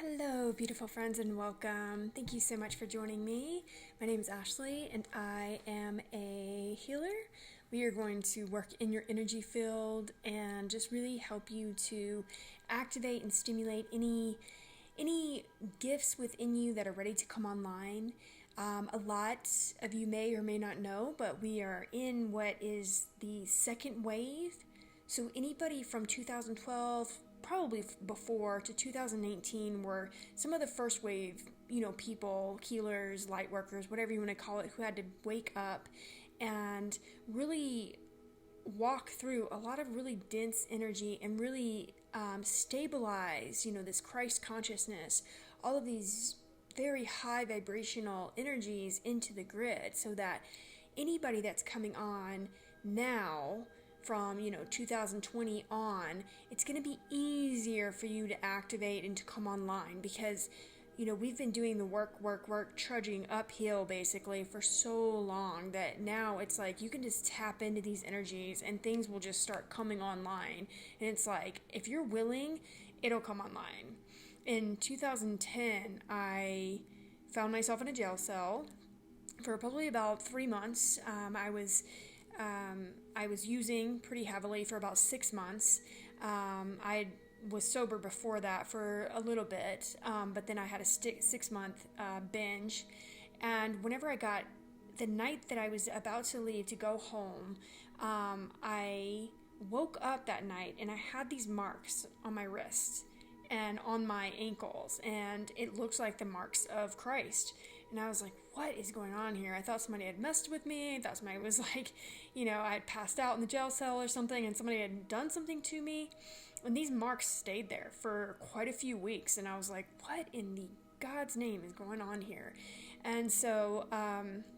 Hello, beautiful friends, and welcome. Thank you so much for joining me. My name is Ashley, and I am a healer. We are going to work in your energy field and just really help you to activate and stimulate any gifts within you that are ready to come online. A lot of you may or may not know, but we are in what is the second wave. So anybody from 2012, probably before, to 2018 were some of the first wave, people, healers, light workers, whatever you want to call it, who had to wake up and really walk through a lot of really dense energy and really stabilize, this Christ consciousness, all of these very high vibrational energies into the grid so that anybody that's coming on now from 2020 on, it's going to be easier for you to activate and to come online because we've been doing the work, trudging uphill basically for so long that now it's like you can just tap into these energies and things will just start coming online. And it's like, if you're willing, it'll come online. In 2010, I found myself in a jail cell for probably about 3 months. I was using pretty heavily for about 6 months. I was sober before that for a little bit, but then I had a 6-month binge. And whenever the night that I was about to leave to go home, I woke up that night and I had these marks on my wrists and on my ankles, and it looks like the marks of Christ. And I was like, what is going on here? I thought somebody had messed with me. I thought somebody was like, I had passed out in the jail cell or something and somebody had done something to me. And these marks stayed there for quite a few weeks. And I was like, what in the God's name is going on here? And so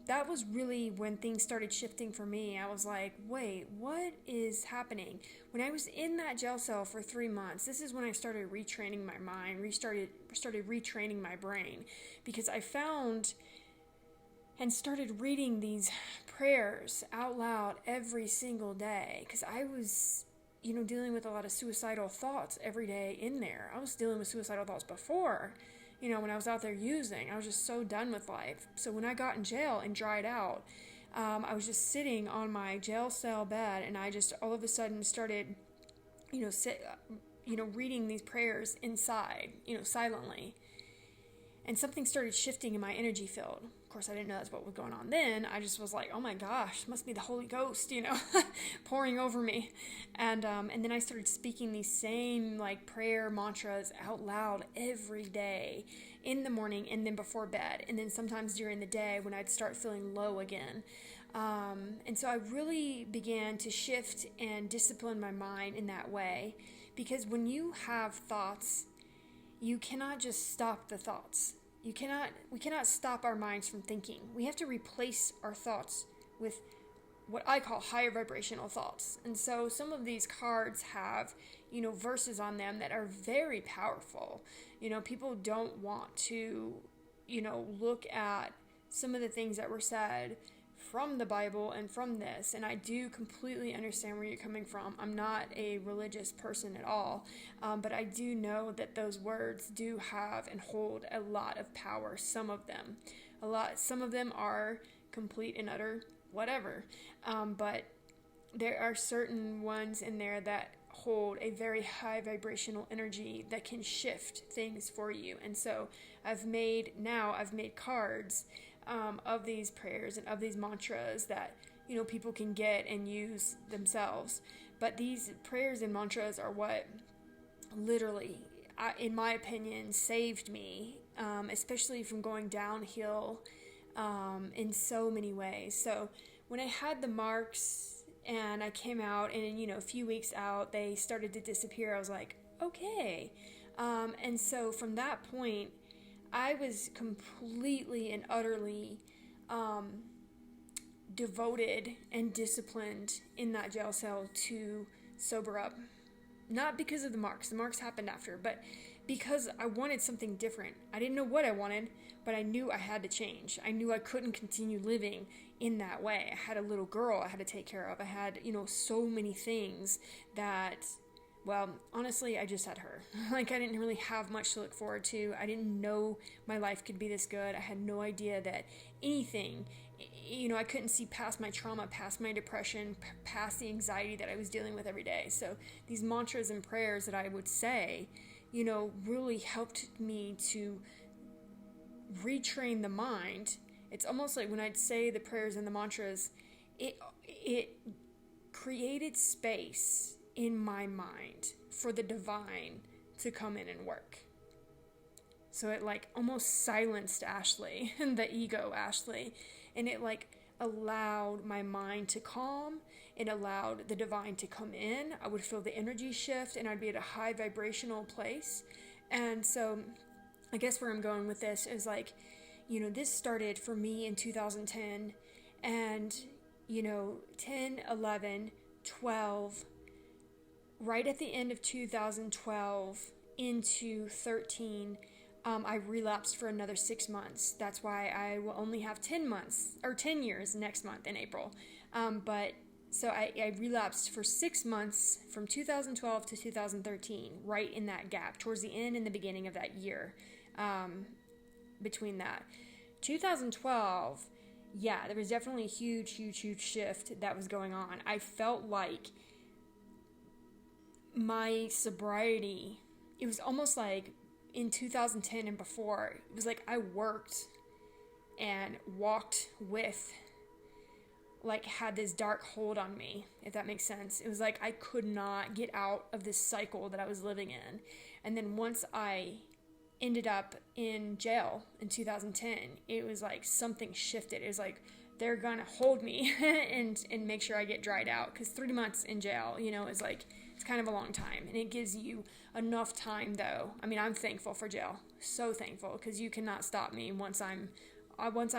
that was really when things started shifting for me. I was like, wait, what is happening? When I was in that jail cell for 3 months, this is when I started retraining my mind, started retraining my brain, because I found and started reading these prayers out loud every single day, because I was dealing with a lot of suicidal thoughts every day in there. I was dealing with suicidal thoughts before. When I was out there using, I was just so done with life. So when I got in jail and dried out, I was just sitting on my jail cell bed, and I just all of a sudden started, reading these prayers inside, silently. And something started shifting in my energy field. Of course, I didn't know that's what was going on then. I just was like, oh my gosh, must be the Holy Ghost, pouring over me. And then I started speaking these same prayer mantras out loud every day in the morning and then before bed. And then sometimes during the day when I'd start feeling low again. And so I really began to shift and discipline my mind in that way. Because when you have thoughts, you cannot just stop the thoughts. We cannot stop our minds from thinking. We have to replace our thoughts with what I call higher vibrational thoughts. And so some of these cards have, verses on them that are very powerful. People don't want to, look at some of the things that were said from the Bible and from this, and I do completely understand where you're coming from. I'm not a religious person at all, but I do know that those words do have and hold a lot of power. Some of them are complete and utter whatever, but there are certain ones in there that hold a very high vibrational energy that can shift things for you. And so I've made cards of these prayers and of these mantras that people can get and use themselves. But these prayers and mantras are what literally, in my opinion, saved me, especially from going downhill in so many ways. So when I had the marks and I came out, and a few weeks out they started to disappear, I was like, okay. And so from that point, I was completely and utterly devoted and disciplined in that jail cell to sober up. Not because of the marks. The marks happened after, but because I wanted something different. I didn't know what I wanted, but I knew I had to change. I knew I couldn't continue living in that way. I had a little girl I had to take care of. I had, so many things that Well, honestly, I just had her. Like, I didn't really have much to look forward to. I didn't know my life could be this good. I had no idea that anything, I couldn't see past my trauma, past my depression, past the anxiety that I was dealing with every day. So these mantras and prayers that I would say, really helped me to retrain the mind. It's almost like when I'd say the prayers and the mantras, it created space in my mind for the divine to come in and work. So it like almost silenced Ashley and the ego Ashley, and it like allowed my mind to calm. It allowed the divine to come in. I would feel the energy shift, and I'd be at a high vibrational place. And so I guess where I'm going with this is like, this started for me in 2010, and 10, 11, 12, right at the end of 2012 into 13, I relapsed for another 6 months. That's why I will only have 10 months, or 10 years next month in April. So I relapsed for 6 months from 2012 to 2013, right in that gap, towards the end and the beginning of that year, between that. 2012, yeah, there was definitely a huge shift that was going on. I felt like my sobriety, it was almost like in 2010 and before, it was like I worked and walked with, like, had this dark hold on me, if that makes sense. It was like I could not get out of this cycle that I was living in. And then once I ended up in jail in 2010, it was like something shifted. It was like they're gonna hold me and make sure I get dried out, because 3 months in jail, is like, it's kind of a long time, and it gives you enough time, though. I mean, I'm thankful for jail, so thankful, because you cannot stop me once I'm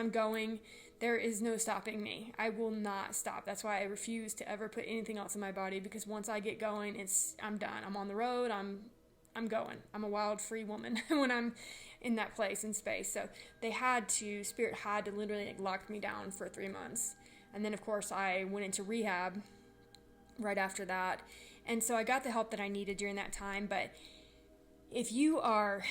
going. There is no stopping me. I will not stop. That's why I refuse to ever put anything else in my body, because once I get going, I'm done. I'm on the road. I'm going. I'm a wild, free woman when I'm in that place in space. So Spirit had to literally lock me down for 3 months. And then, of course, I went into rehab right after that. And so I got the help that I needed during that time. But if you are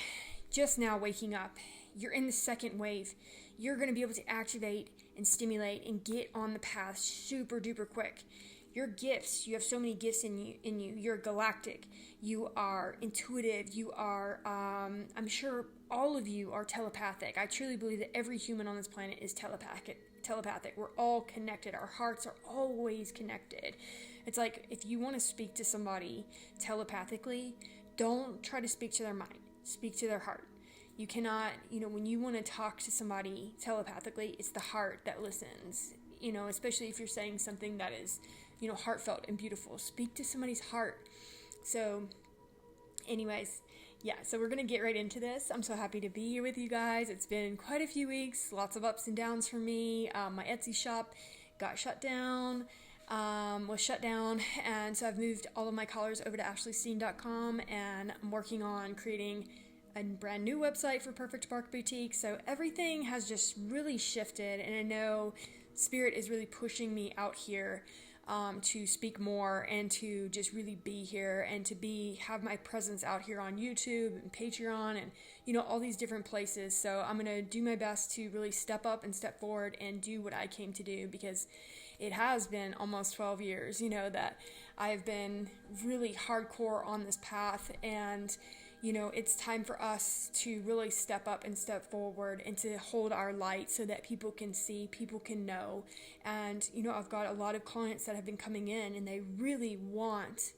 just now waking up, you're in the second wave, you're going to be able to activate and stimulate and get on the path super duper quick. Your gifts, you have so many gifts in you. You're galactic. You are intuitive. You are, I'm sure all of you are telepathic. I truly believe that every human on this planet is telepathic. We're all connected. Our hearts are always connected. It's like, if you want to speak to somebody telepathically, don't try to speak to their mind. Speak to their heart. You cannot, when you want to talk to somebody telepathically, it's the heart that listens, especially if you're saying something that is, heartfelt and beautiful. Speak to somebody's heart. So anyways, yeah, so we're going to get right into this. I'm so happy to be here with you guys. It's been quite a few weeks, lots of ups and downs for me. My Etsy shop got shut down, and so I've moved all of my collars over to ashleysteen.com, and I'm working on creating a brand new website for Perfect Bark Boutique. So everything has just really shifted, and I know Spirit is really pushing me out here to speak more and to just really be here and to have my presence out here on YouTube and Patreon and all these different places. So I'm gonna do my best to really step up and step forward and do what I came to do, because it has been almost 12 years that I've been really hardcore on this path, and it's time for us to really step up and step forward and to hold our light so that people can see, people can know. And, I've got a lot of clients that have been coming in, and they really want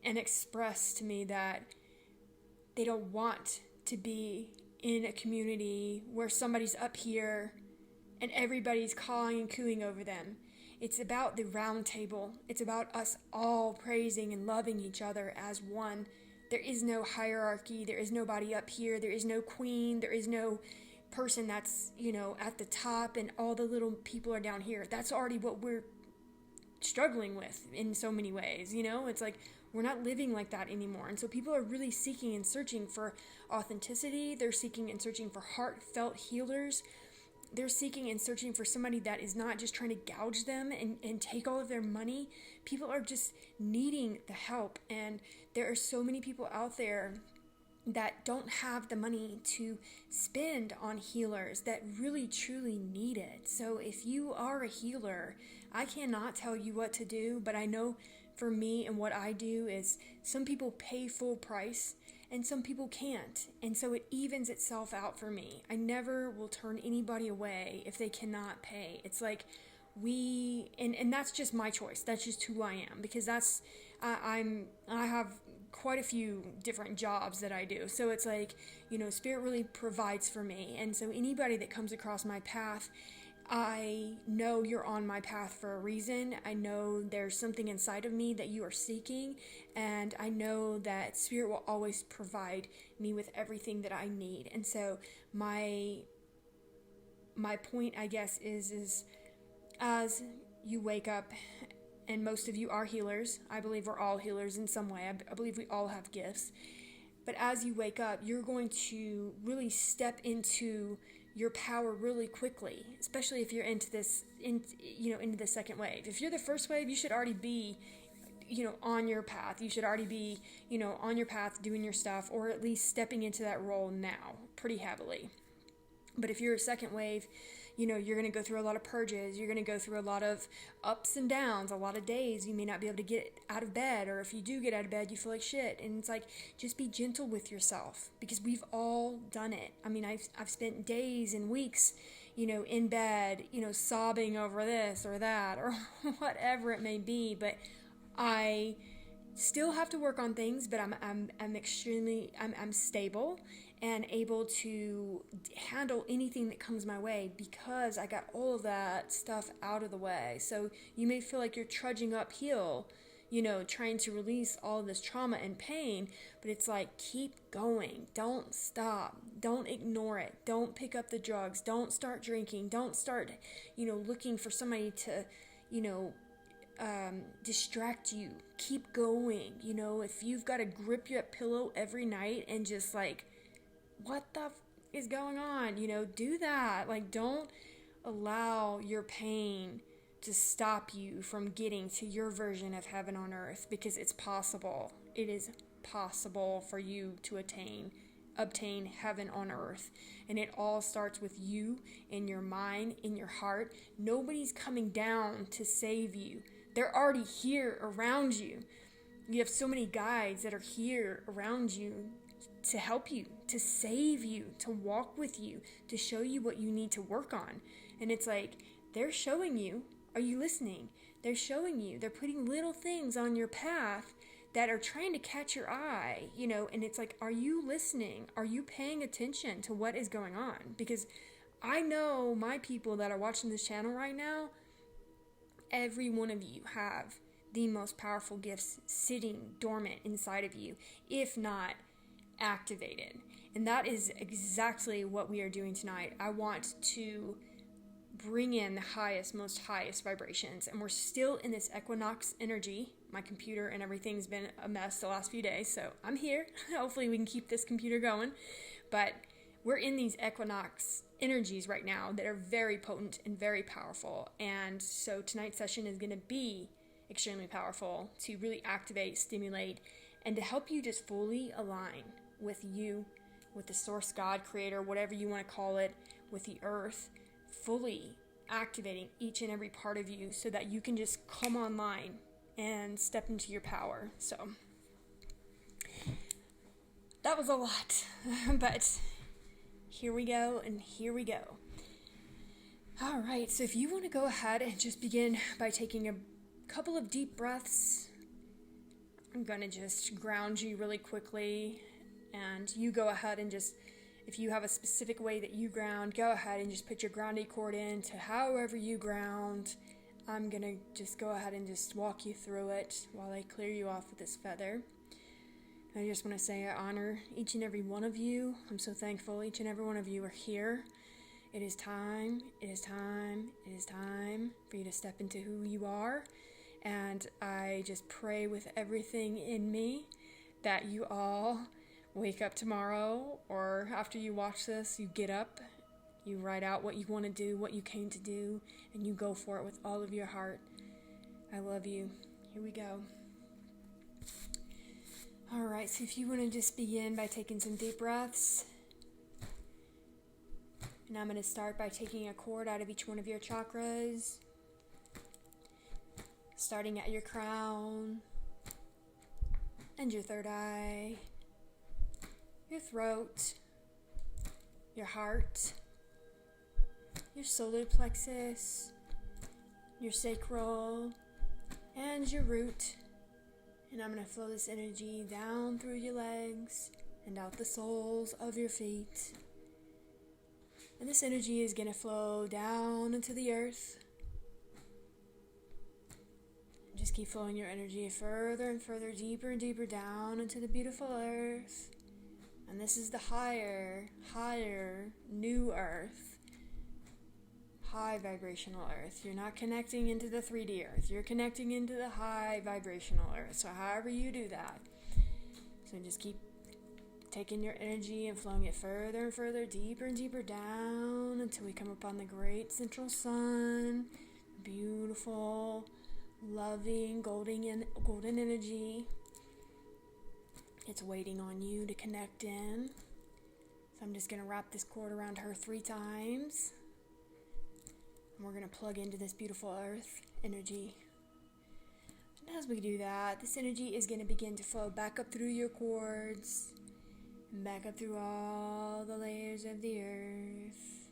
and express to me that they don't want to be in a community where somebody's up here and everybody's cawing and cooing over them. It's about the round table. It's about us all praising and loving each other as one. There is no hierarchy. There is nobody up here. There is no queen. There is no person that's, at the top and all the little people are down here. That's already what we're struggling with in so many ways. It's like we're not living like that anymore. And so people are really seeking and searching for authenticity. They're seeking and searching for heartfelt healers. they're seeking and searching for somebody that is not just trying to gouge them and take all of their money. People are just needing the help. And there are so many people out there that don't have the money to spend on healers that really truly need it. So if you are a healer, I cannot tell you what to do, but I know for me and what I do is some people pay full price and some people can't. And so it evens itself out for me. I never will turn anybody away if they cannot pay. It's like and that's just my choice. That's just who I am, because I have quite a few different jobs that I do. So it's like, Spirit really provides for me. And so anybody that comes across my path, I know you're on my path for a reason. I know there's something inside of me that you are seeking, and I know that Spirit will always provide me with everything that I need. And so my point, I guess, is as you wake up, and most of you are healers. I believe we're all healers in some way. I believe we all have gifts. But as you wake up, you're going to really step into your power really quickly, especially if you're into the second wave. If you're the first wave, you should already be, on your path. You should already be, on your path doing your stuff, or at least stepping into that role now pretty heavily. But if you're a second wave, you're going to go through a lot of purges. You're going to go through a lot of ups and downs, a lot of days you may not be able to get out of bed, or if you do get out of bed, you feel like shit. And it's like, just be gentle with yourself, because we've all done it. I mean, I've spent days and weeks, in bed, sobbing over this or that or whatever it may be. But I still have to work on things, but I'm stable and able to handle anything that comes my way, because I got all of that stuff out of the way. So you may feel like you're trudging uphill, trying to release all of this trauma and pain, but it's like, keep going. Don't stop. Don't ignore it. Don't pick up the drugs. Don't start drinking. Don't start, looking for somebody to, distract you. Keep going. If you've got to grip your pillow every night and just like, what the is going on? Do that. Like, don't allow your pain to stop you from getting to your version of heaven on earth, because it's possible. It is possible for you to obtain heaven on earth. And it all starts with you, in your mind, in your heart. Nobody's coming down to save you. They're already here around you. You have so many guides that are here around you to help you, to save you, to walk with you, to show you what you need to work on. And it's like, they're showing you. Are you listening? They're showing you. They're putting little things on your path that are trying to catch your eye, and it's like, are you listening? Are you paying attention to what is going on? Because I know my people that are watching this channel right now, every one of you have the most powerful gifts sitting dormant inside of you, if not activated. And that is exactly what we are doing tonight. I want to bring in the highest vibrations, and we're still in this equinox energy. My computer and everything's been a mess the last few days, so I'm here. Hopefully we can keep this computer going. But we're in these equinox energies right now that are very potent and very powerful. And so tonight's session is going to be extremely powerful to really activate, stimulate, and to help you just fully align with you, with the source, God, creator, whatever you want to call it, with the earth, fully activating each and every part of you so that you can just come online and step into your power. So that was a lot, but here we go, and here we go. All right, so if you want to go ahead and just begin by taking a couple of deep breaths, I'm going to just ground you really quickly, and you go ahead and just, if you have a specific way that you ground, go ahead and just put your grounding cord in to however you ground. I'm going to just go ahead and just walk you through it while I clear you off with this feather. I just want to say I honor each and every one of you. I'm so thankful each and every one of you are here. It is time for you to step into who you are. And I just pray with everything in me that you all wake up tomorrow, or after you watch this, you get up, You write out what you want to do, what you came to do, and you go for it with all of your heart. I love you. Here we go. Alright, so if you want to just begin by taking some deep breaths. And I'm going to start by taking a chord out of each one of your chakras. Starting at your crown. And your third eye. Your throat. Your heart. Your solar plexus. Your sacral. And your root. And I'm going to flow this energy down through your legs and out the soles of your feet. And this energy is going to flow down into the earth. And just keep flowing your energy further and further, deeper and deeper down into the beautiful earth. And this is the higher, new earth. High vibrational earth. You're not connecting into the 3D earth. You're connecting into the high vibrational earth. So however you do that. So just keep taking your energy and flowing it further and further, deeper and deeper down until we come upon the great central sun. Beautiful, loving, golden energy. It's waiting on you to connect in. So I'm just going to wrap this cord around her 3 times. And we're going to plug into this beautiful earth energy. And as we do that, this energy is going to begin to flow back up through your cords. And back up through all the layers of the earth.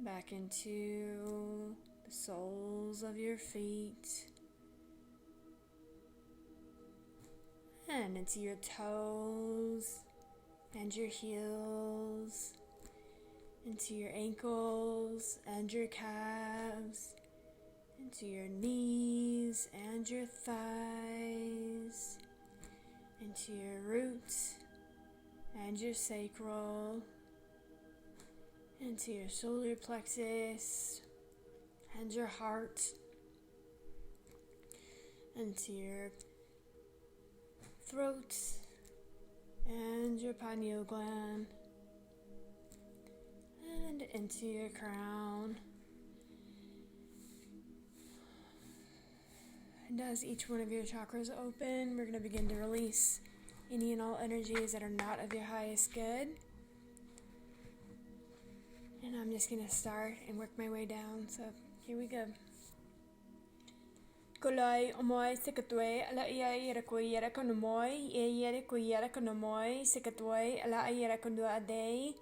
Back into the soles of your feet. And into your toes. And your heels. Into your ankles and your calves, into your knees and your thighs, into your roots and your sacral, into your solar plexus and your heart, into your throat and your pineal gland, and into your crown. And as each one of your chakras open, we're going to begin to release any and all energies that are not of your highest good. And I'm just going to start and work my way down. So here we go. Kolai omoi sekatoi ala ia ko ia konomoi ia ko ia konomoi sekatoi ala ia kondo adei.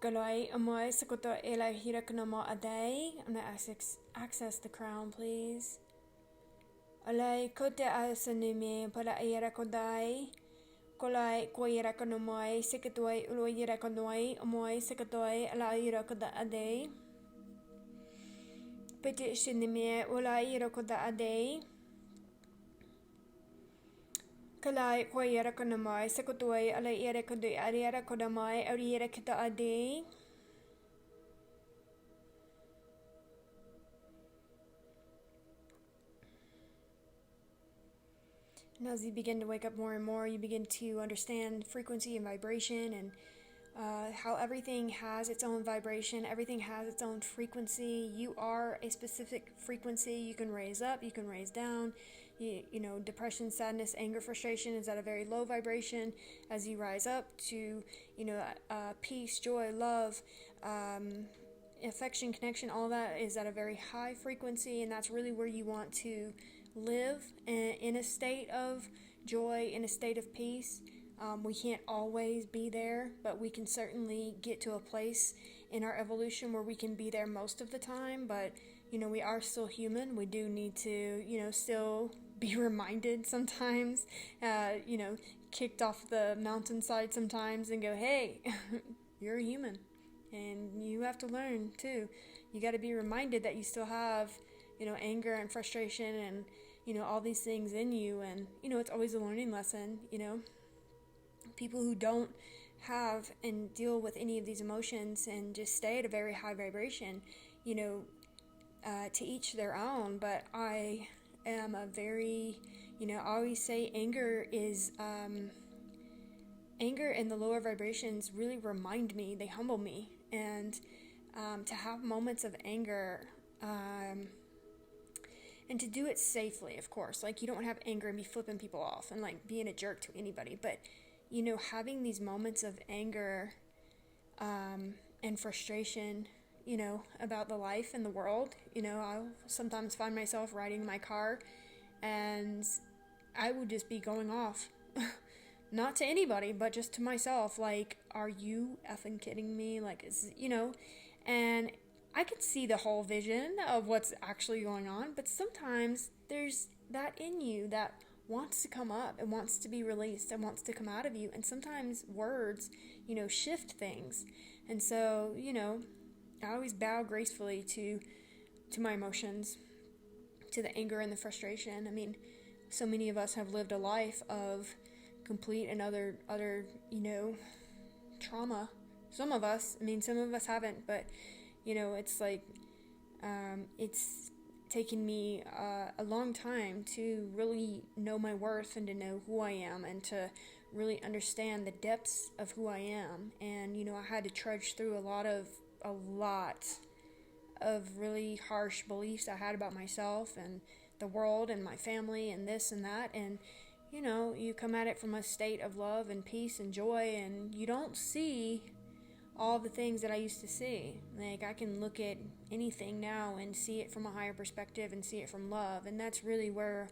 Kaloi amoy sakoto ela hirakanamo adai. I'm going to access the crown, please. Alai kote asanime para irakodai. Kolai ko irakonomoi sakatoi ulo irakonoi amoy sakatoi ala irakoda adai. Pete shinime ula irakoda adai. Kalai ko irakonomoi sakatoi ala irakodoi irakodamoi irakoda adai. And as you begin to wake up more and more, you begin to understand frequency and vibration and how everything has its own vibration, everything has its own frequency. You are a specific frequency. You can raise up, you can raise down. You know, depression, sadness, anger, frustration is at a very low vibration. As you rise up to, peace, joy, love, affection, connection, all that is at a very high frequency, and that's really where you want to live in a state of joy, in a state of peace. We can't always be there, but we can certainly get to a place in our evolution where we can be there most of the time. But we are still human. We do need to still be reminded sometimes, kicked off the mountainside sometimes and go, hey, you're a human and you have to learn too. You got to be reminded that you still have anger and frustration and all these things in you, and it's always a learning lesson. People who don't have and deal with any of these emotions and just stay at a very high vibration, to each their own. But I am a very, I always say anger is anger and the lower vibrations really remind me, they humble me. And to have moments of anger, and to do it safely, of course. Like, you don't want to have anger and be flipping people off and like being a jerk to anybody. But, you know, having these moments of anger and frustration, you know, about the life and the world. You know, I'll sometimes find myself riding in my car and I would just be going off. Not to anybody, but just to myself. Like, are you effing kidding me? Like, you know, and I can see the whole vision of what's actually going on, but sometimes there's that in you that wants to come up and wants to be released and wants to come out of you. And sometimes words, you know, shift things. And so, you know, I always bow gracefully to my emotions, to the anger and the frustration. I mean, so many of us have lived a life of complete and other, you know, trauma. Some of us haven't, but, you know, it's like, it's taken me a long time to really know my worth and to know who I am and to really understand the depths of who I am. And, you know, I had to trudge through a lot of really harsh beliefs I had about myself and the world and my family and this and that. And, you know, you come at it from a state of love and peace and joy, and you don't see all the things that I used to see. Like, I can look at anything now and see it from a higher perspective and see it from love, and that's really where,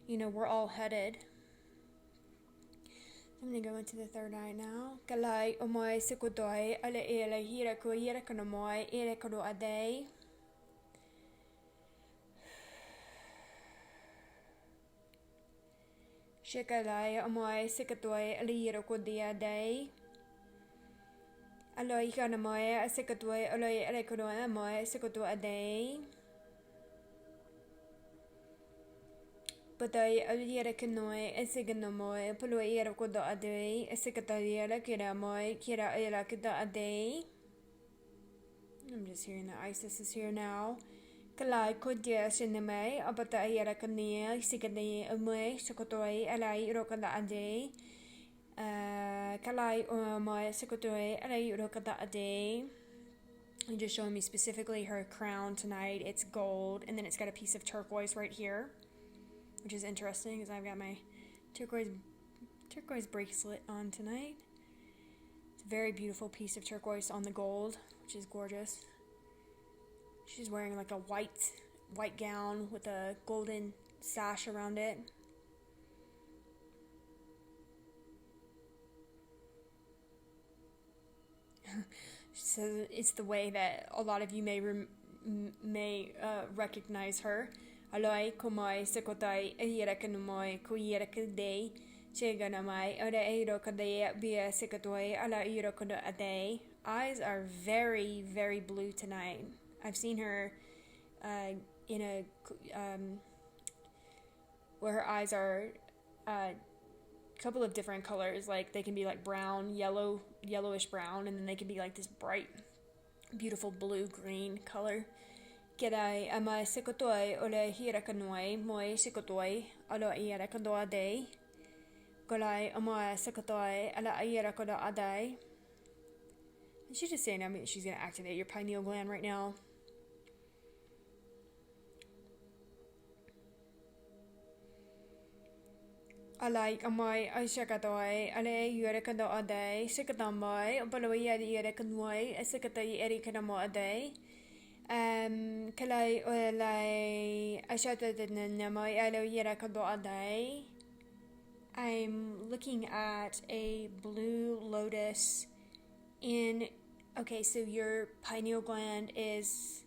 you know, we're all headed. I'm going to go into the third eye now. Kalai omoe sikutoi ale ele hira ko yera konomoe ele kono adei. Shekalai omoe sikutoi ale hira ko dia dei. Aloi konomoe sikutoi aloi ele kono amoe sikutu adei. Patai aliera kanoi esiganomoe paloiera koda adei esikatariera kiramoe kira era kada adei. I'm just hearing that Isis is here now. Kalai kodia sineme apata era kania sikadei ame sikotoi alai rokada adei. Kalai omoe sikotoi alai rokada adei. And just showing me specifically her crown tonight. It's gold, and then it's got a piece of turquoise right here, which is interesting because I've got my turquoise bracelet on tonight. It's a very beautiful piece of turquoise on the gold, which is gorgeous. She's wearing like a white gown with a golden sash around it. So it's the way that a lot of you may recognize her. Aloi komai sekotai ehirakanumoi kuyerakadei cheganamai ora eirokadei bia sekatoi ala irokoda adei. Eyes are very, very blue tonight. I've seen her in a where her eyes are a couple of different colors. Like, they can be like brown, yellowish brown, and then they can be like this bright, beautiful blue green color. G'day, ama sikotoi ole hirakanoi moi sikotoi alo irakodo adei. Golai ama sikotoi ala irakodo adei. And she's just saying, I mean, she's gonna activate your pineal gland right now. Alai amai aishakatoi ale irakodo adei sikatamoi baloi irakanoi sikatai irakanamo adei. Kalai olai ashatatanamoy alo yirakado adai. I'm looking at a blue lotus in, okay, so your pineal gland is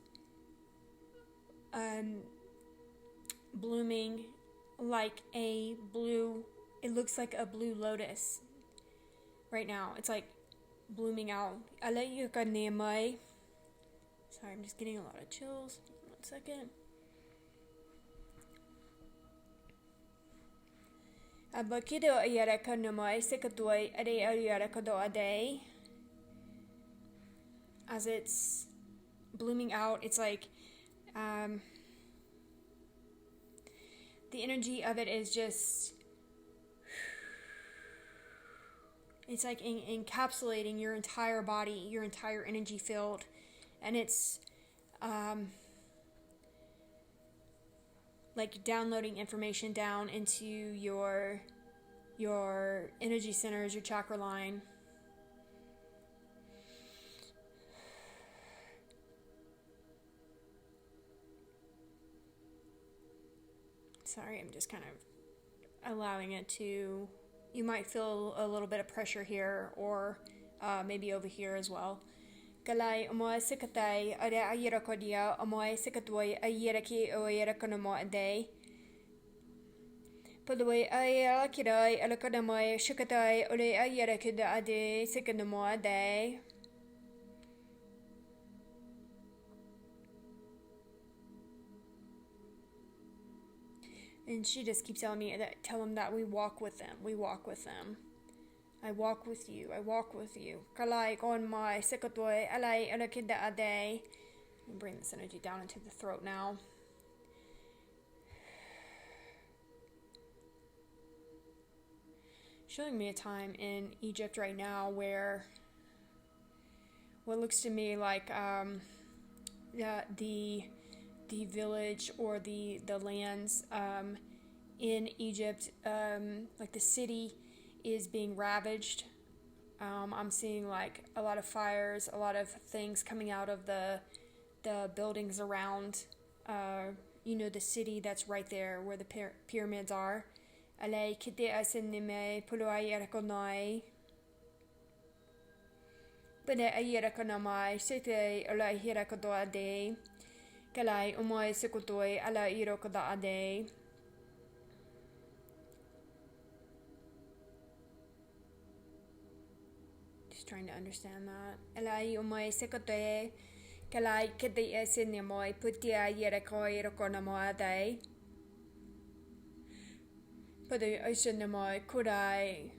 blooming like a blue, it looks like a blue lotus right now. It's like blooming out. Alayukanamai. Sorry, I'm just getting a lot of chills. 1 second. Abakido ayarakanamai sikatoi ade ayarakado ade. As it's blooming out, it's like the energy of it is just It's like encapsulating your entire body, your entire energy field, and it's like downloading information down into your energy centers, your chakra line. Sorry, I'm just kind of allowing it to, you might feel a little bit of pressure here, or maybe over here as well. Kalai omoe sikatai ade ayera kodia omoe sikatoi ayera ki o ayera konomo ade. Padoi ayera kidai alakodamoe shikatai ole ayera kida ade sikanomo ade. And she just keeps telling me that, tell them that we walk with them. We walk with them. I walk with you. I walk with you. Kalai kon mai sikatoi alai alakida ade. Bring this energy down into the throat now. Showing me a time in Egypt right now where what looks to me like the village or the lands in Egypt, like the city is being ravaged. I'm seeing like a lot of fires, a lot of things coming out of the buildings around, the city that's right there where the pyramids are. Alay kite asinime puluay erakonai. Bene ayerakonamai sete alay hirakodoade. Kalai umoy sikutoi ala irokodaade. Just trying to understand that. Alai umoy sikutoi kalai kite asinimoy putia yerakoi rokonamoade. Padu asinimoy kurai.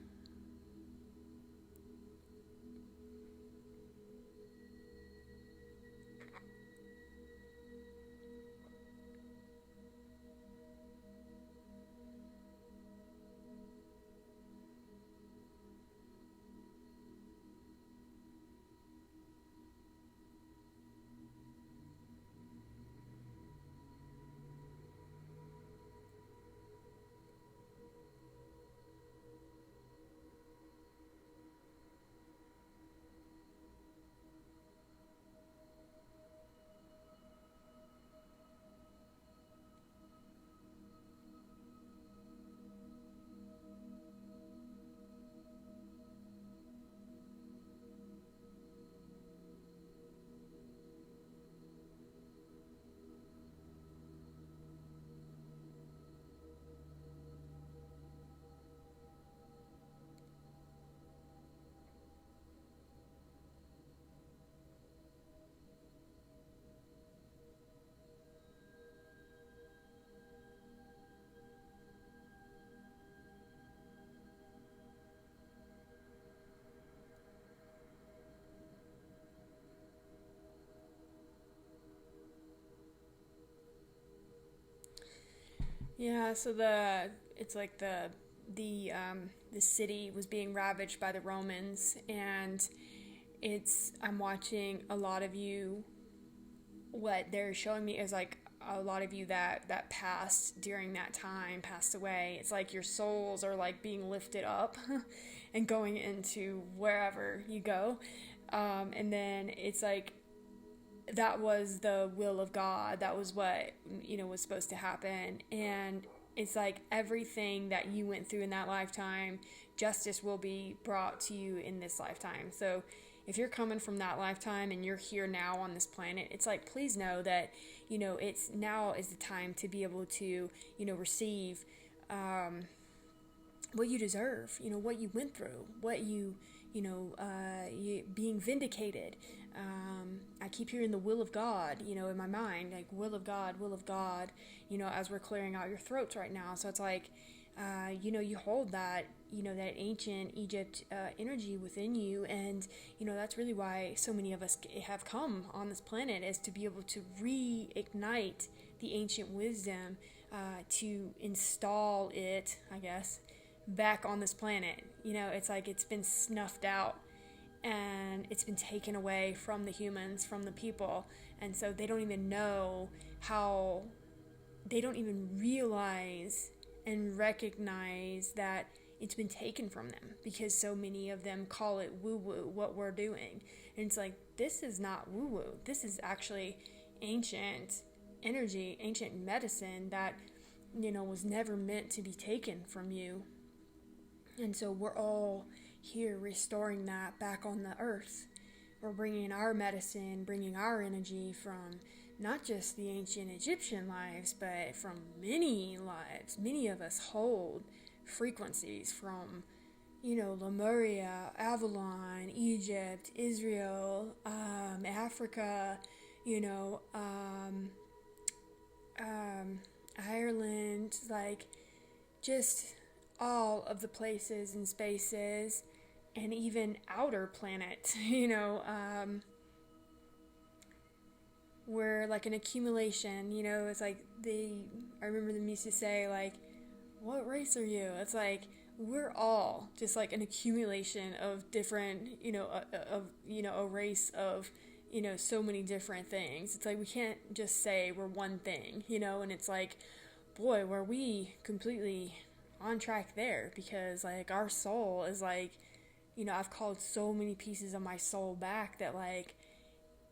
Yeah, so it's like the city was being ravaged by the Romans, and I'm watching a lot of you. What they're showing me is like a lot of you that passed during that time, passed away. It's like your souls are like being lifted up and going into wherever you go, and then it's like that was the will of God. That was what, was supposed to happen. And it's like everything that you went through in that lifetime, justice will be brought to you in this lifetime. So if you're coming from that lifetime and you're here now on this planet, it's like, please know that, it's now is the time to be able to, receive what you deserve, what you went through, what you being vindicated. I keep hearing the will of God, in my mind, like will of God, as we're clearing out your throats right now. So it's like, you hold that, that ancient Egypt energy within you. And, that's really why so many of us have come on this planet, is to be able to reignite the ancient wisdom, to install it, I guess, back on this planet, It's like it's been snuffed out and it's been taken away from the humans, from the people. And so they don't even know how, they don't even realize and recognize that it's been taken from them, because so many of them call it woo-woo, what we're doing. And it's like, this is not woo-woo. This is actually ancient energy, ancient medicine that, was never meant to be taken from you. And so we're all here restoring that back on the earth. We're bringing our medicine, bringing our energy from not just the ancient Egyptian lives, but from many lives. Many of us hold frequencies from, Lemuria, Avalon, Egypt, Israel, Africa, Ireland, like just all of the places and spaces, and even outer planets, we're like an accumulation, it's like I remember them used to say, like, what race are you? It's like, we're all just like an accumulation of different, a race of, so many different things. It's like, we can't just say we're one thing, and it's like, boy, were we completely on track there, because like our soul is like, I've called so many pieces of my soul back that like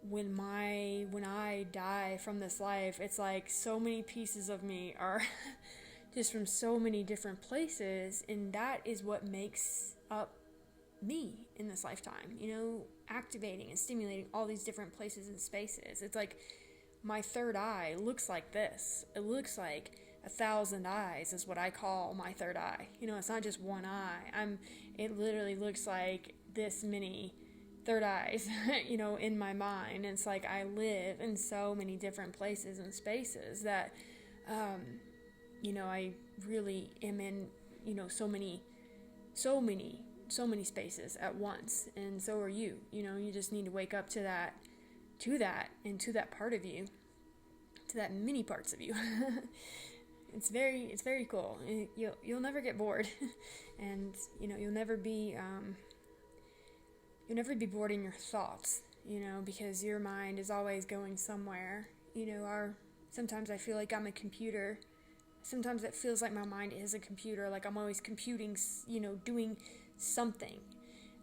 when I die from this life, it's like so many pieces of me are just from so many different places, and that is what makes up me in this lifetime, activating and stimulating all these different places and spaces. It's like my third eye looks like this. It looks like 1,000 eyes is what I call my third eye. It's not just one eye. It literally looks like this many third eyes, in my mind. And it's like I live in so many different places and spaces that, I really am in, so many spaces at once. And so are you. You just need to wake up to that, and to that part of you, to that many parts of you. It's very cool. You'll never get bored, and you'll never be bored in your thoughts, because your mind is always going somewhere. Sometimes I feel like I'm a computer. Sometimes it feels like my mind is a computer, like I'm always computing, doing something,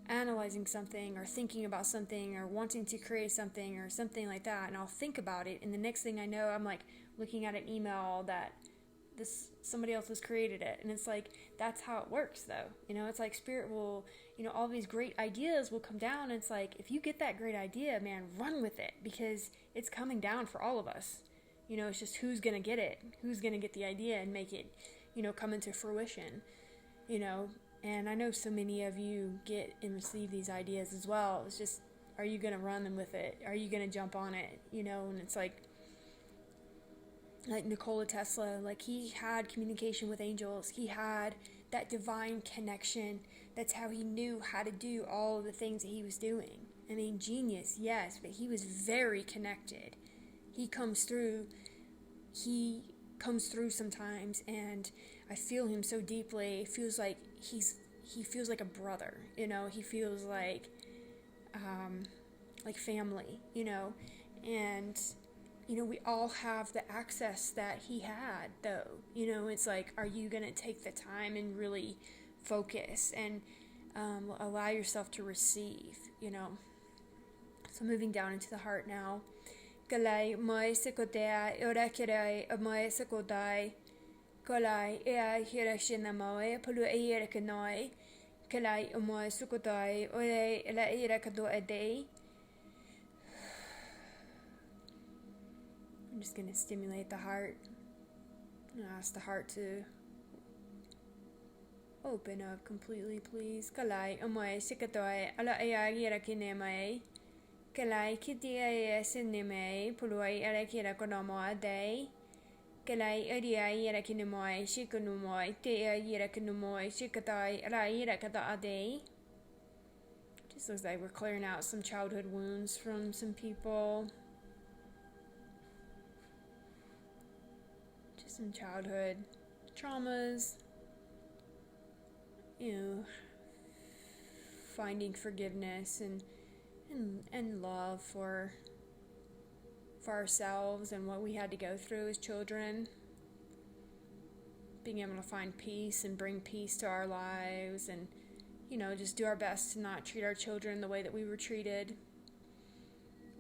analyzing something, or thinking about something, or wanting to create something, or something like that. And I'll think about it, and the next thing I know, I'm like looking at an email that somebody else has created it. And it's like, that's how it works though. It's like spirit will, all these great ideas will come down, and it's like, if you get that great idea, man, run with it, because it's coming down for all of us. It's just who's gonna get it, who's gonna get the idea and make it, come into fruition. And I know so many of you get and receive these ideas as well. It's just, are you gonna run with it? Are you gonna jump on it? And it's like Nikola Tesla, like he had communication with angels. He had that divine connection. That's how he knew how to do all of the things that he was doing. I mean, genius, yes, but he was very connected. He comes through sometimes, and I feel him so deeply. It feels like he feels like a brother, he feels like family, and we all have the access that he had, though. It's like, are you going to take the time and really focus and allow yourself to receive, So moving down into the heart now. Kalai mai sekotea irakirai mai sekodai. Kalai ea hirashina mai pulu eirakanoi. Kalai mai sekodai ore la irakado adei. I'm just going to stimulate the heart. And ask the heart to open up completely, please. Kalai amai sikatoi ala aya yirakine mai. Kalai kitia sinime puluai arakira konomo day. Kalai aria yirakine moi shikunumo tea yirakunumo shikatai ala yirakata day. Just looks like we're clearing out some childhood wounds from some people. Some childhood traumas, finding forgiveness and love for ourselves and what we had to go through as children. Being able to find peace and bring peace to our lives, and just do our best to not treat our children the way that we were treated.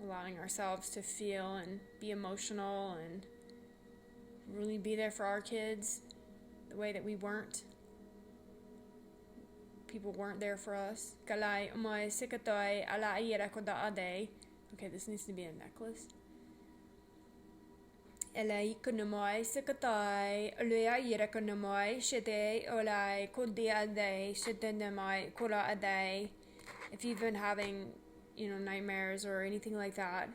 Allowing ourselves to feel and be emotional and really be there for our kids the way that we weren't. People weren't there for us. Okay, this needs to be a necklace. If you've been having, nightmares or anything like that,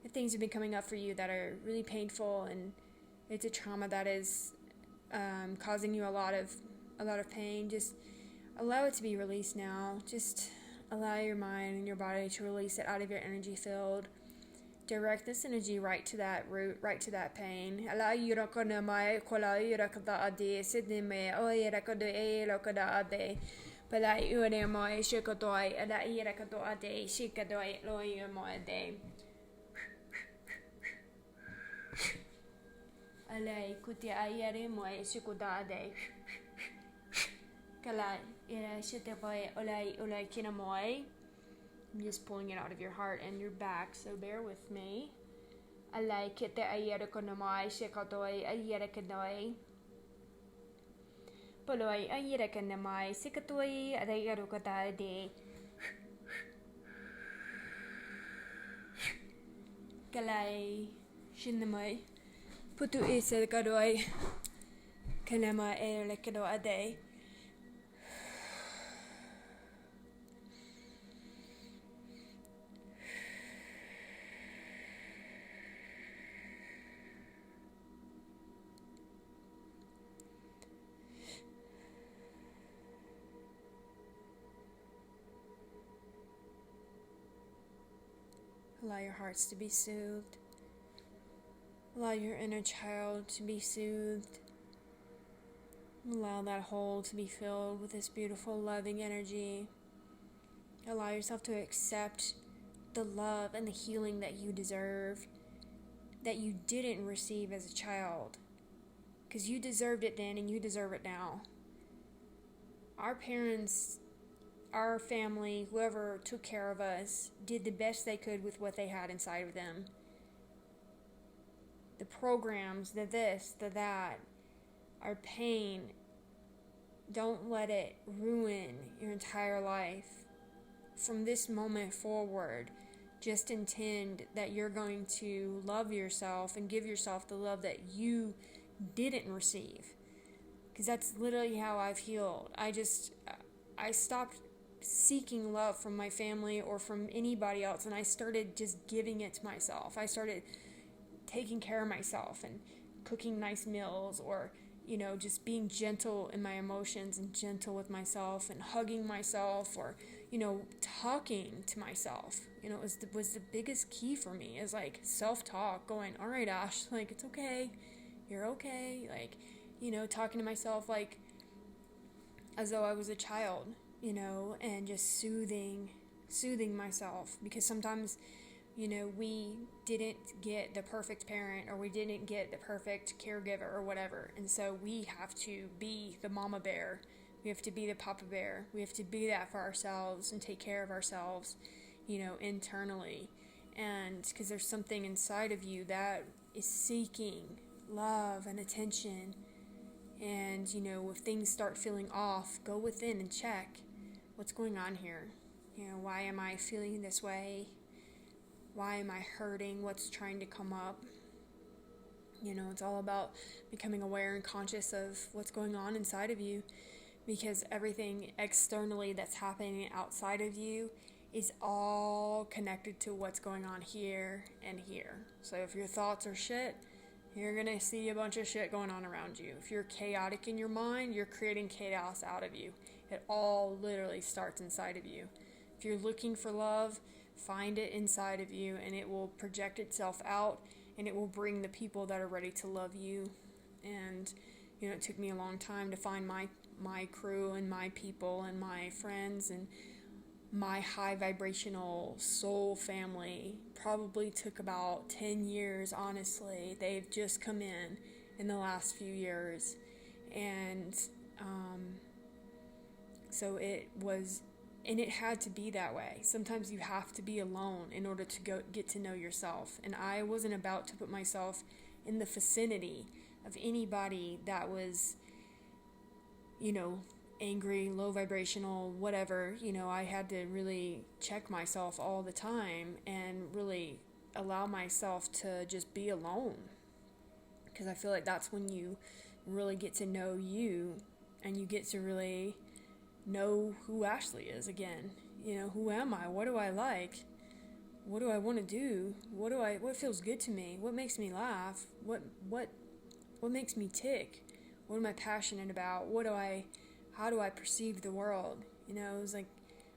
if things have been coming up for you that are really painful and it's a trauma that is causing you a lot of pain, just allow it to be released now. Just allow your mind and your body to release it out of your energy field. Direct this energy right to that root, right to that pain. I'm just pulling it out of your heart and your back, so bear with me. Kalai Shinamai Putu Isa Kadoi Kanama Elekado Ade. Allow your hearts to be soothed. Allow your inner child to be soothed. Allow that hole to be filled with this beautiful, loving energy. Allow yourself to accept the love and the healing that you deserve, that you didn't receive as a child. Because you deserved it then and you deserve it now. Our parents, our family, whoever took care of us, did the best they could with what they had inside of them. The programs, the this, the that, our pain, don't let it ruin your entire life. From this moment forward, just intend that you're going to love yourself and give yourself the love that you didn't receive. Because that's literally how I've healed. I stopped seeking love from my family or from anybody else, and I started just giving it to myself. I started taking care of myself and cooking nice meals, or just being gentle in my emotions and gentle with myself and hugging myself, or talking to myself. Was the biggest key for me, is like self-talk, going, all right, Ash, like, it's okay, you're okay, like, talking to myself like as though I was a child, and just soothing myself, because sometimes we didn't get the perfect parent, or we didn't get the perfect caregiver or whatever. And so we have to be the mama bear. We have to be the papa bear. We have to be that for ourselves and take care of ourselves, internally. And because there's something inside of you that is seeking love and attention. And, if things start feeling off, go within and check what's going on here. Why am I feeling this way? Why am I hurting? What's trying to come up? It's all about becoming aware and conscious of what's going on inside of you, because everything externally that's happening outside of you is all connected to what's going on here and here. So if your thoughts are shit, you're going to see a bunch of shit going on around you. If you're chaotic in your mind, you're creating chaos out of you. It all literally starts inside of you. If you're looking for love, find it inside of you, and it will project itself out, and it will bring the people that are ready to love you. And it took me a long time to find my crew and my people and my friends, and my high vibrational soul family probably took about 10 years, honestly. They've just come in the last few years. And so it was, and it had to be that way. Sometimes you have to be alone in order to get to know yourself. And I wasn't about to put myself in the vicinity of anybody that was, angry, low vibrational, whatever. I had to really check myself all the time and really allow myself to just be alone. Because I feel like that's when you really get to know you, and you get to really know who Ashley is again. Who am I? What do I like? What do I want to do? What feels good to me? What makes me laugh? What makes me tick? What am I passionate about? How do I perceive the world? It was like,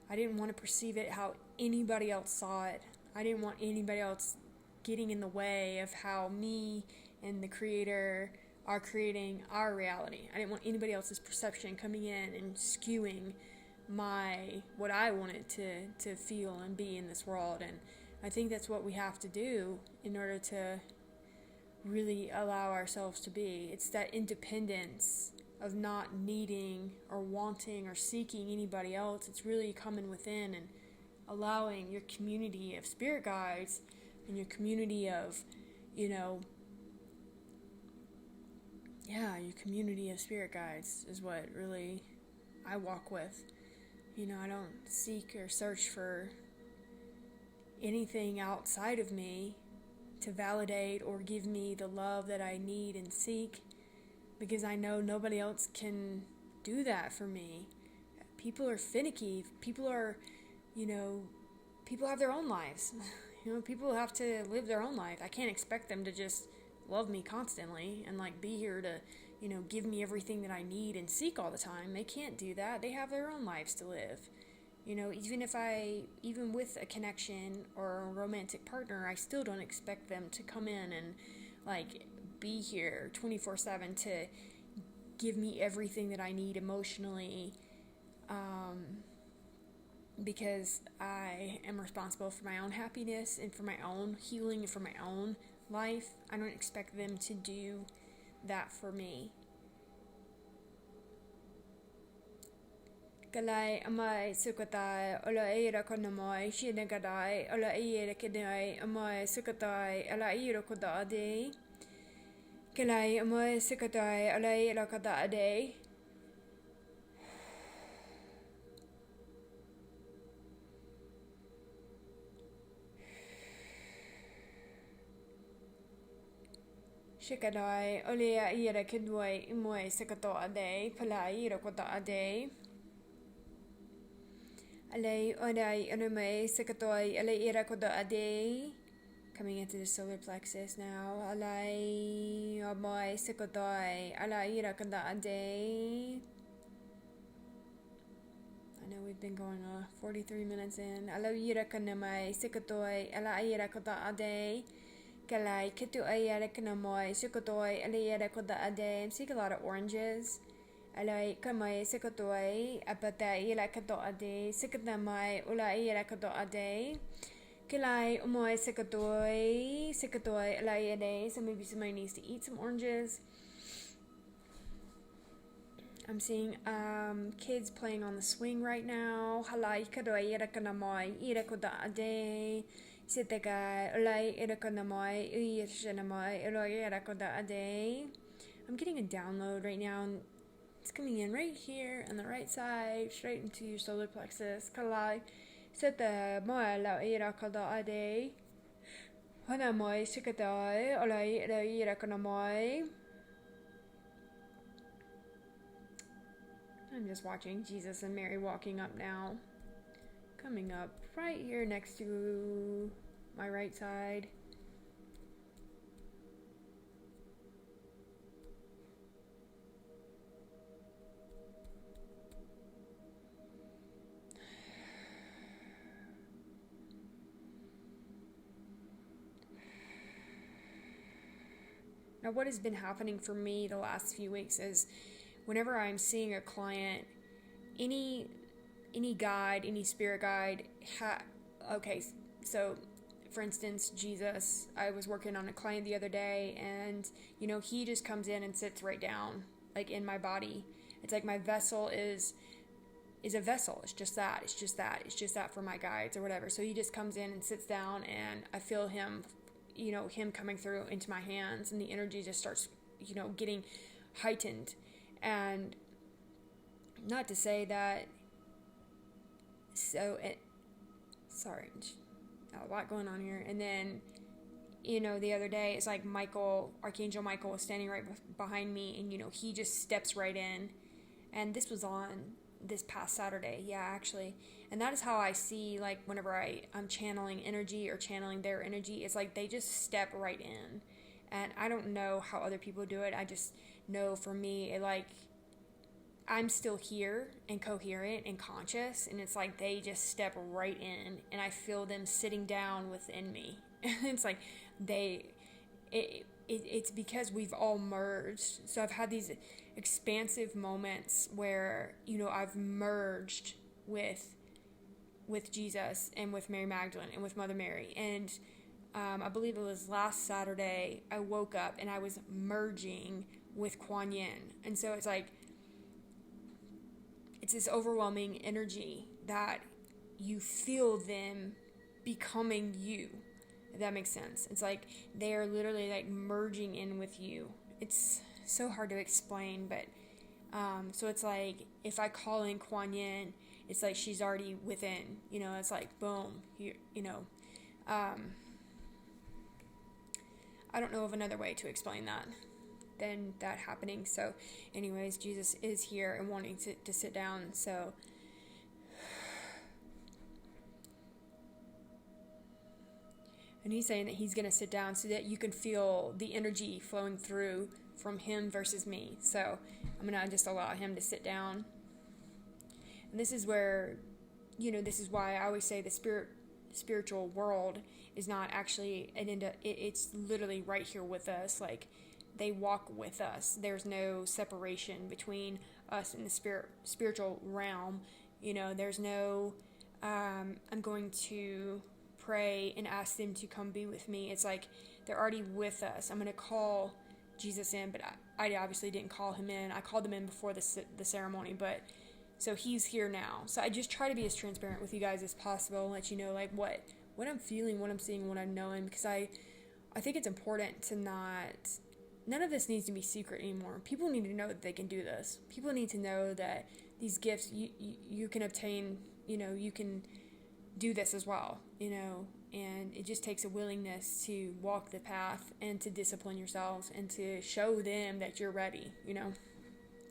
I didn't want to perceive it how anybody else saw it. I didn't want anybody else getting in the way of how me and the Creator are creating our reality. I didn't want anybody else's perception coming in and skewing what I wanted to feel and be in this world. And I think that's what we have to do in order to really allow ourselves to be. It's that independence of not needing or wanting or seeking anybody else. It's really coming within and allowing your community of spirit guides and your community of, your community of spirit guides is what really I walk with. I don't seek or search for anything outside of me to validate or give me the love that I need and seek, because I know nobody else can do that for me. People are finicky. People are, people have their own lives. People have to live their own life. I can't expect them to just love me constantly and be here to, give me everything that I need and seek all the time. They can't do that. They have their own lives to live. Even with a connection or a romantic partner, I still don't expect them to come in and be here 24/7 to give me everything that I need emotionally, because I am responsible for my own happiness and for my own healing and for my own life. I don't expect them to do that for me. Kalai amai sukatai ola ira konamai shinagadai ola ira kedai amai sukatai ala ira kodade. Kalai amai sukatai ala ira kodade. Shikadai olea ira kedwai imoi sukatai pala ira kodade. Alay onai oname sikatoi alay irakoda ade. Coming into the solar plexus now. Alay omoy sikatoi alay irakoda ade. I know we've been going 43 minutes in. Alay irakanamai sikatoi alay irakoda ade. Kalai kitu ayarakanamoi sikatoi alay irakoda ade. I'm seeing a lot of oranges. Alai kamai sikatoi apatai ilakato ade sikatamai ulai ilakato ade kilai umoi sikatoi alai ade. So maybe somebody needs to eat some oranges. I'm seeing kids playing on the swing right now. Halai kadoi irakanamoi irakoda ade sitagai ulai irakanamoi uyashanamoi ulai irakoda ade. I'm getting a download right now, and it's coming in right here on the right side, straight into your solar plexus. Kalai seta moa la ira kada ade. Hana moi sikatai olai ira kana moi. I'm just watching Jesus and Mary walking up now. Coming up right here next to my right side. Now, what has been happening for me the last few weeks is whenever I'm seeing a client, any any guide, any spirit guide, okay, so for instance, Jesus, I was working on a client the other day, and, he just comes in and sits right down, like in my body. It's like my vessel is a vessel. It's just that for my guides or whatever. So he just comes in and sits down, and I feel him, him coming through into my hands, and the energy just starts, getting heightened. And not to say that, sorry, a lot going on here. And then, the other day, it's like Archangel Michael was standing right behind me, and, he just steps right in. And this was on this past Saturday, actually. And that is how I see, like, whenever I'm channeling energy or channeling their energy, it's like they just step right in. And I don't know how other people do it. I just know for me, I'm still here and coherent and conscious, and it's like they just step right in, and I feel them sitting down within me. It's like it's because we've all merged. So I've had these expansive moments where, I've merged with Jesus and with Mary Magdalene and with Mother Mary. And I believe it was last Saturday, I woke up and I was merging with Kuan Yin. And so it's like, it's this overwhelming energy that you feel them becoming you, if that makes sense. It's like they are literally like merging in with you. It's so hard to explain, but so it's like if I call in Kuan Yin, it's like she's already within, it's like boom, I don't know of another way to explain that than that happening. So anyways, Jesus is here and wanting to sit down. So and he's saying that he's going to sit down so that you can feel the energy flowing through from him versus me. So I'm going to just allow him to sit down. And this is where, this is why I always say the spiritual world is not actually it's literally right here with us. Like, they walk with us. There's no separation between us and the spiritual realm. There's no, I'm going to pray and ask them to come be with me. It's like they're already with us. I'm going to call Jesus in, but I obviously didn't call him in. I called him in before the ceremony, but so he's here now. So I just try to be as transparent with you guys as possible and let you know, like, what I'm feeling, what I'm seeing, what I'm knowing, because I think it's important to none of this needs to be secret anymore. People need to know that they can do this. People need to know that these gifts you can obtain, you can do this as well, and it just takes a willingness to walk the path and to discipline yourselves and to show them that you're ready,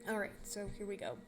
All right, so here we go.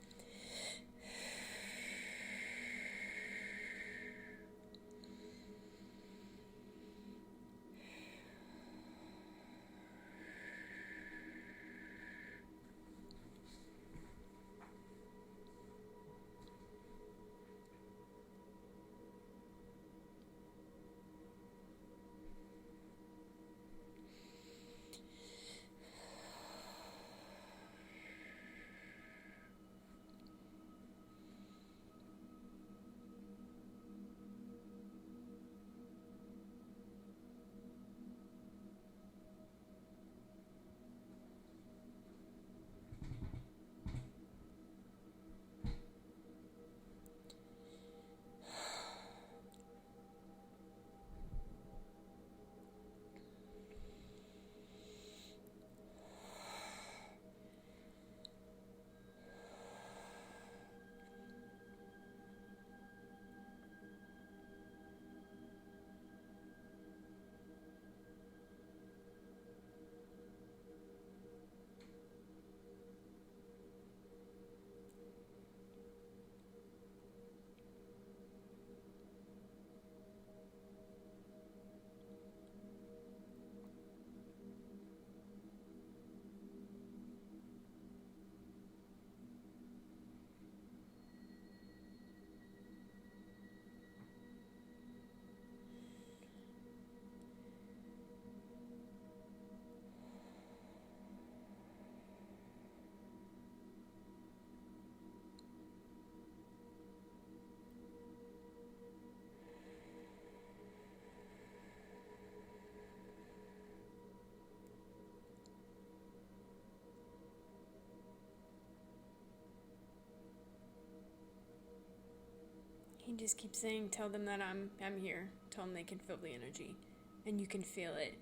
just keep saying, tell them that I'm here. Tell them they can feel the energy. And you can feel it.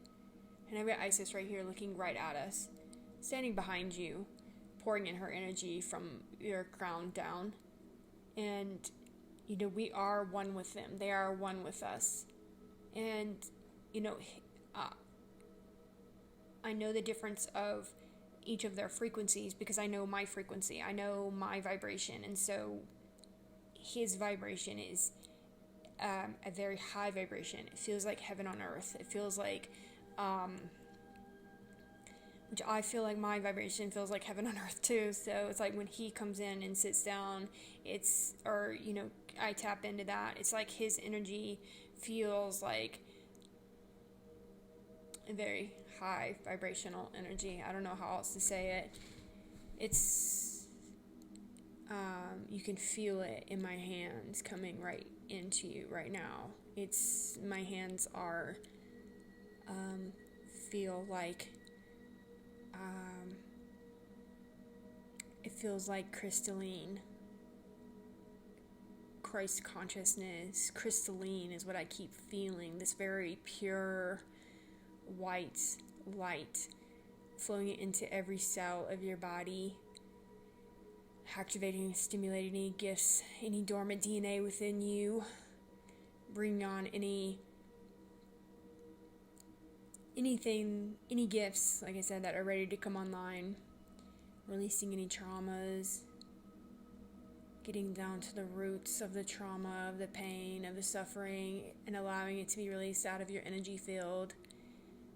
And I've got Isis right here looking right at us, standing behind you, pouring in her energy from your crown down. And, we are one with them. They are one with us. And, I know the difference of each of their frequencies because I know my frequency. I know my vibration. And so his vibration is a very high vibration. It feels like heaven on earth. It feels like, which I feel like my vibration feels like heaven on earth too. So it's like when he comes in and sits down, I tap into that. It's like his energy feels like a very high vibrational energy. I don't know how else to say it. It's, you can feel it in my hands coming right into you right now. My hands are, feel like, it feels like crystalline. Christ consciousness, crystalline is what I keep feeling. This very pure white light flowing into every cell of your body, activating, stimulating any gifts, any dormant DNA within you, bringing on any gifts, like I said, that are ready to come online, releasing any traumas, getting down to the roots of the trauma, of the pain, of the suffering, and allowing it to be released out of your energy field,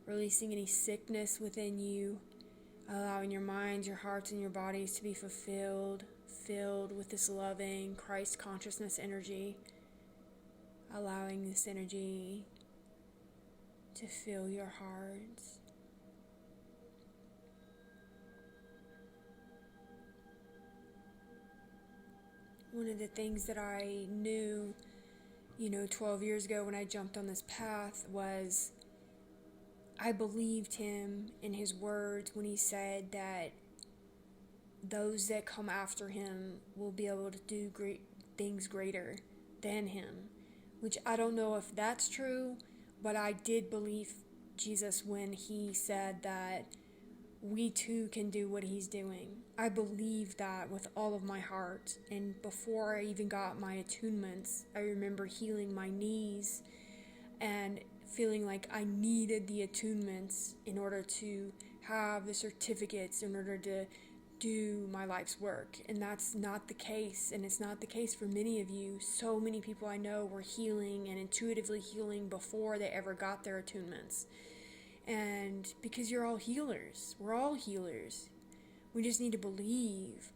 releasing any sickness within you, allowing your minds, your hearts, and your bodies to be filled with this loving Christ consciousness energy, allowing this energy to fill your hearts. One of the things that I knew, 12 years ago when I jumped on this path was I believed him in his words when he said that those that come after him will be able to do great things greater than him, which I don't know if that's true, but I did believe Jesus when he said that we too can do what he's doing. I believe that with all of my heart. And before I even got my attunements, I remember healing my knees and feeling like I needed the attunements in order to have the certificates, in order to do my life's work. And that's not the case. And it's not the case for many of you. So many people I know were healing and intuitively healing before they ever got their attunements. And because you're all healers. We're all healers. We just need to believe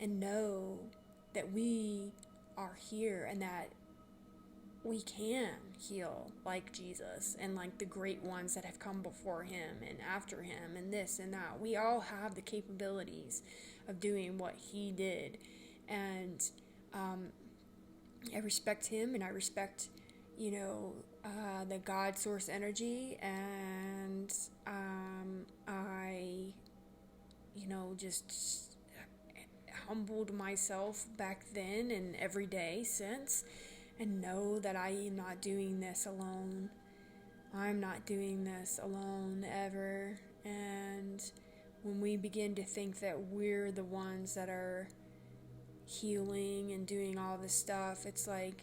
and know that we are here and that we can heal like Jesus and like the great ones that have come before him and after him and this and that. We all have the capabilities of doing what he did. And I respect him and I respect, the God source energy, and I, just humbled myself back then and every day since, and know that I am not doing this alone. I'm not doing this alone ever. And when we begin to think that we're the ones that are healing and doing all this stuff, it's like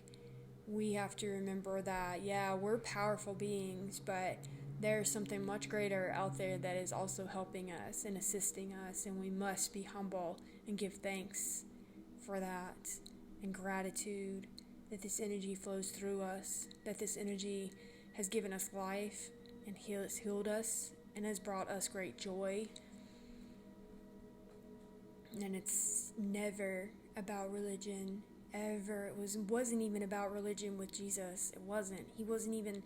we have to remember that, we're powerful beings, but there's something much greater out there that is also helping us and assisting us, and we must be humble and give thanks for that and gratitude that this energy flows through us, that this energy has given us life and healed us and has brought us great joy. And it's never about religion, ever. It wasn't even about religion with Jesus. It wasn't. He wasn't even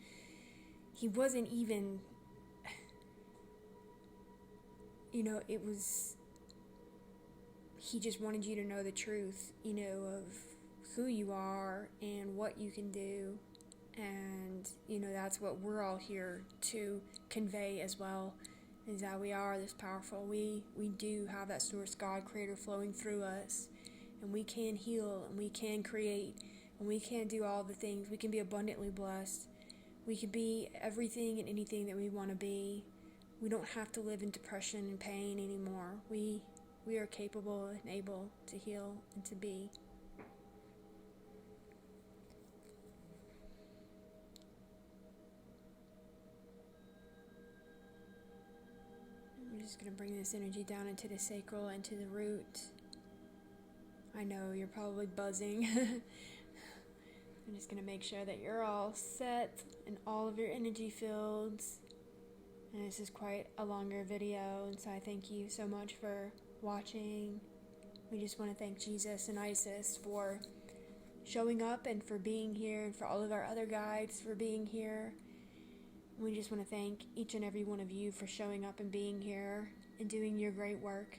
it was, he just wanted you to know the truth, of who you are and what you can do. And, that's what we're all here to convey as well, is that we are this powerful. We do have that source God creator flowing through us, and we can heal and we can create And we can do all the things. We can be abundantly blessed. We can be everything and anything that we want to be. We don't have to live in depression and pain anymore. We are capable and able to heal and to be. I'm just going to bring this energy down into the sacral, into the root. I know you're probably buzzing. I'm just going to make sure that you're all set in all of your energy fields. And this is quite a longer video, and so I thank you so much for watching. We just want to thank Jesus and Isis for showing up and for being here, and for all of our other guides for being here. We just want to thank each and every one of you for showing up and being here and doing your great work.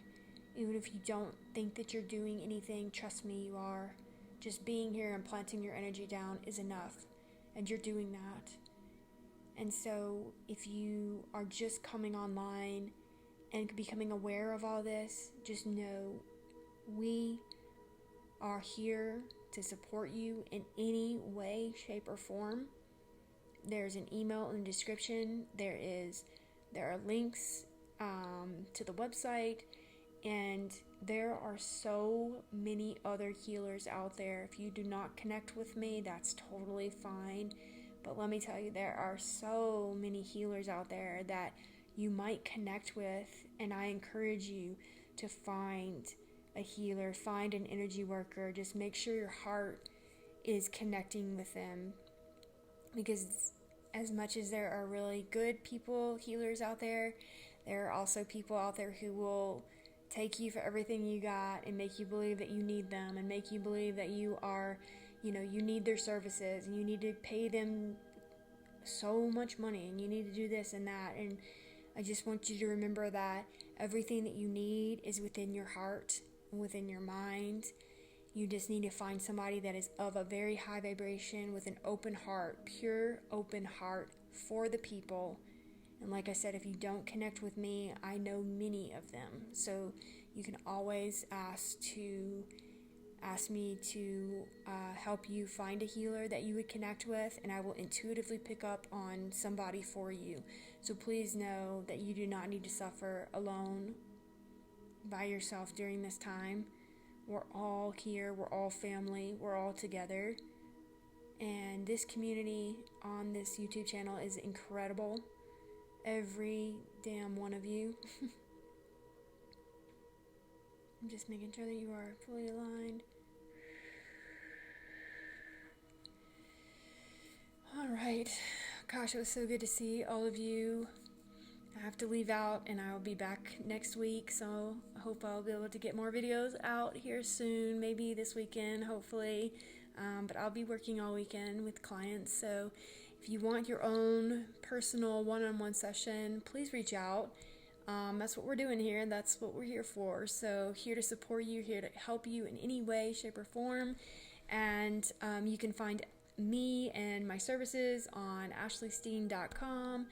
Even if you don't think that you're doing anything, trust me, you are. Just being here and planting your energy down is enough, and you're doing that. And so if you are just coming online and becoming aware of all this, just know we are here to support you in any way, shape, or form. There's an email in the description. There are links to the website, and there are so many other healers out there. If you do not connect with me, that's totally fine. But let me tell you, there are so many healers out there that you might connect with, and I encourage you to find a healer, find an energy worker. Just make sure your heart is connecting with them, because as much as there are really good people, healers out there, there are also people out there who will take you for everything you got and make you believe that you need them, and make you believe that you are, you need their services, and you need to pay them so much money, and you need to do this and that. And I just want you to remember that everything that you need is within your heart and within your mind. You just need to find somebody that is of a very high vibration, with an open heart, pure open heart for the people. And like I said, if you don't connect with me, I know many of them. So you can always ask me to help you find a healer that you would connect with, and I will intuitively pick up on somebody for you. So please know that you do not need to suffer alone by yourself during this time. We're all here, we're all family, we're all together. And this community on this YouTube channel is incredible. Every damn one of you. I'm just making sure that you are fully aligned. Alright. Gosh, it was so good to see all of you. I have to leave out, and I will be back next week, so I hope I'll be able to get more videos out here soon, maybe this weekend, hopefully. But I'll be working all weekend with clients, so if you want your own personal one-on-one session, please reach out. That's what we're doing here. That's what we're here for. So here to support you, here to help you in any way, shape, or form. And you can find me and my services on ashleysteen.com.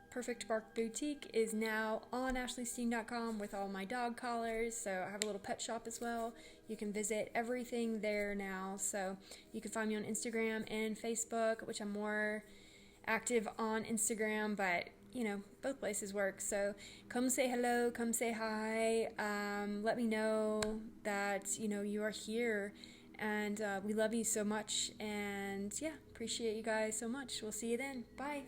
Perfect Bark Boutique is now on ashleysteen.com with all my dog collars. So I have a little pet shop as well. You can visit everything there now. So you can find me on Instagram and Facebook, which I'm more active on Instagram, but both places work. So come say hello, come say hi. Let me know that you are here, and we love you so much. And yeah, appreciate you guys so much. We'll see you then. Bye.